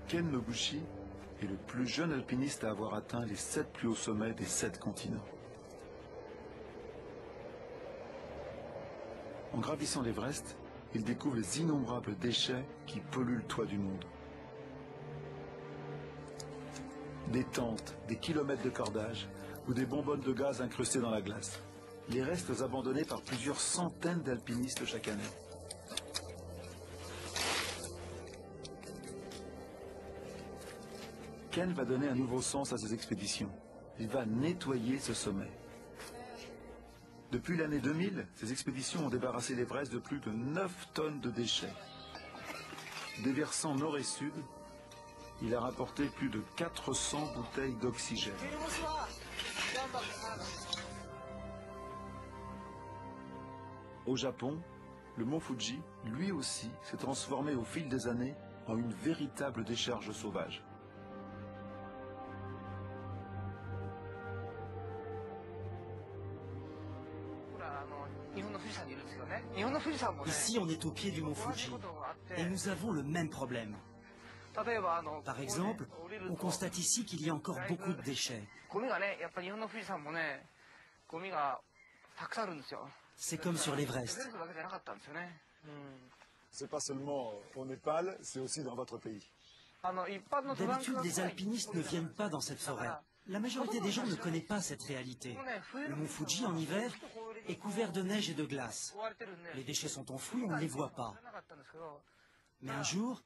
Ken Noguchi est le plus jeune alpiniste à avoir atteint les 7 plus hauts sommets des 7 continents. En gravissant l'Everest, il découvre les innombrables déchets qui polluent le toit du monde. Des tentes, des kilomètres de cordage ou des bonbonnes de gaz incrustées dans la glace. Les restes abandonnés par plusieurs centaines d'alpinistes chaque année. Ken va donner un nouveau sens à ses expéditions. Il va nettoyer ce sommet. Depuis l'année 2000, ces expéditions ont débarrassé l'Everest de plus de 9 tonnes de déchets. Déversant nord et sud, il a rapporté plus de 400 bouteilles d'oxygène. Au Japon, le mont Fuji, lui aussi, s'est transformé au fil des années en une véritable décharge sauvage. Ici, on est au pied du mont Fuji et nous avons le même problème. Par exemple, on constate ici qu'il y a encore beaucoup de déchets. C'est comme sur l'Everest. C'est pas seulement au Népal, c'est aussi dans votre pays. D'habitude, les alpinistes ne viennent pas dans cette forêt. La majorité des gens ne connaît pas cette réalité. Le mont Fuji, en hiver, est couvert de neige et de glace. Les déchets sont enfouis, on ne les voit pas. Mais un jour,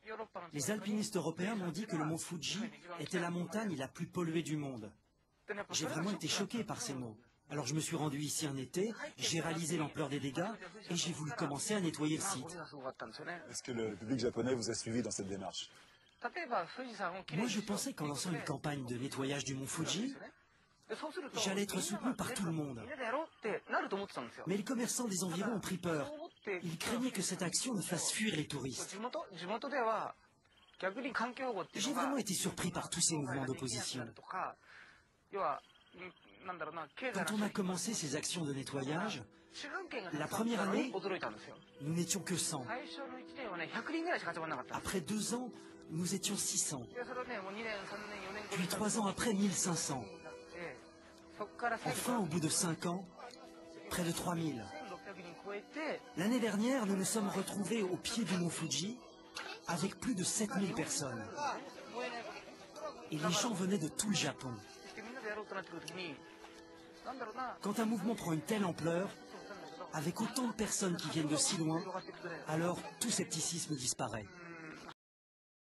les alpinistes européens m'ont dit que le mont Fuji était la montagne la plus polluée du monde. J'ai vraiment été choqué par ces mots. Alors je me suis rendu ici un été, j'ai réalisé l'ampleur des dégâts et j'ai voulu commencer à nettoyer le site. Est-ce que le public japonais vous a suivi dans cette démarche? Moi, je pensais qu'en lançant une campagne de nettoyage du mont Fuji, j'allais être soutenu par tout le monde. Mais les commerçants des environs ont pris peur. Ils craignaient que cette action ne fasse fuir les touristes. J'ai vraiment été surpris par tous ces mouvements d'opposition. Quand on a commencé ces actions de nettoyage, la première année, nous n'étions que 100. Après 2 ans, nous étions 600. Puis 3 ans après, 1500. Enfin, au bout de 5 ans, près de 3000. L'année dernière, nous nous sommes retrouvés au pied du mont Fuji avec plus de 7000 personnes. Et les gens venaient de tout le Japon. Quand un mouvement prend une telle ampleur, avec autant de personnes qui viennent de si loin, alors tout scepticisme disparaît.